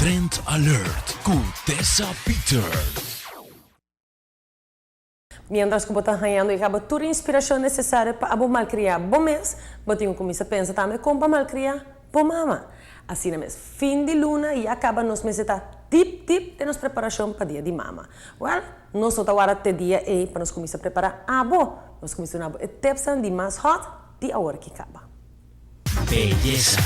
Trend Alert com Tessa Peters. Mientras que você está ganhando e acaba toda a inspiração necessária para malcriar bom mês, você começa a pensar também como malcriar bom mama. Assim mesmo, fim de luna e acaba nos meses tip de nossa preparação para dia de mama. Well, nós agora até dia aí para nós começar a preparar abo. Nós começamos a ter de mais hot de a hora que acaba. Belleza.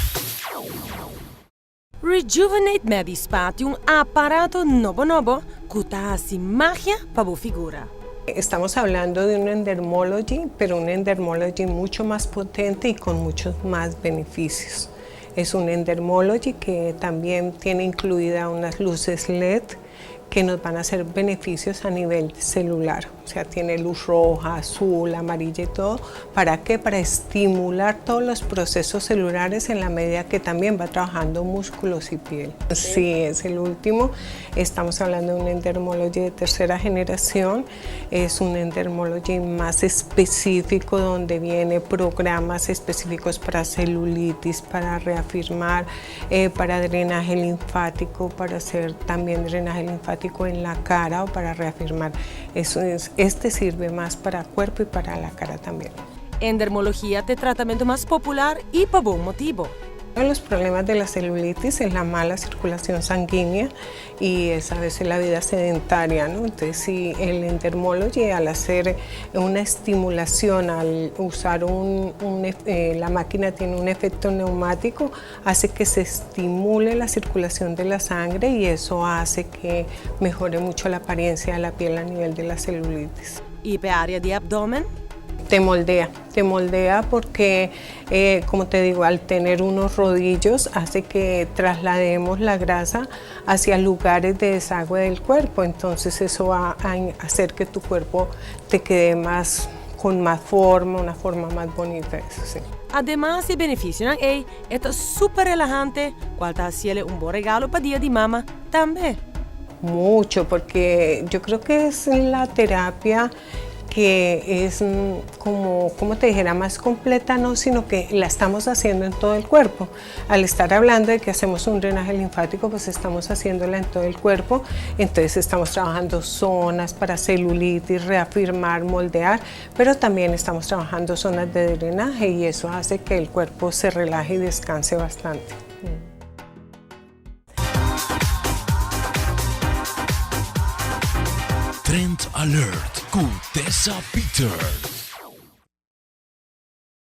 Rejuvenate Med Spa tem aparato novo que hace magia para tu figura. Estamos hablando de un endermology, pero un endermology mucho más potente y con muchos más beneficios. Es un endermology que también tiene incluida unas luces LED que nos van a hacer beneficios a nivel celular. O sea, tiene luz roja, azul, amarilla y todo. ¿Para qué? Para estimular todos los procesos celulares en la medida que también va trabajando músculos y piel. Sí, es el último. Estamos hablando de un endermology de tercera generación. Es un endermology más específico donde viene programas específicos para celulitis, para reafirmar, para drenaje linfático, para hacer también drenaje linfático en la cara o para reafirmar. Este sirve más para cuerpo y para la cara también. Endermología es el tratamiento más popular y por buen motivo. Uno de los problemas de la celulitis es la mala circulación sanguínea y es a veces la vida sedentaria, ¿no? Entonces, si el endermology al hacer una estimulación, al usar la máquina tiene un efecto neumático, hace que se estimule la circulación de la sangre y eso hace que mejore mucho la apariencia de la piel a nivel de la celulitis. ¿Y para área de abdomen? Te moldea porque, como te digo, al tener unos rodillos hace que traslademos la grasa hacia lugares de desagüe del cuerpo, entonces eso va a hacer que tu cuerpo te quede con más forma, una forma más bonita. Eso sí. Además, el beneficio esto es súper relajante, cual te hace un buen regalo para día de mama también. Mucho, porque yo creo que es la terapia que es como te dijera, más completa, no, sino que la estamos haciendo en todo el cuerpo. Al estar hablando de que hacemos un drenaje linfático, pues estamos haciéndola en todo el cuerpo, entonces estamos trabajando zonas para celulitis, reafirmar, moldear, pero también estamos trabajando zonas de drenaje y eso hace que el cuerpo se relaje y descanse bastante. Trend Alert com Tessa Peters.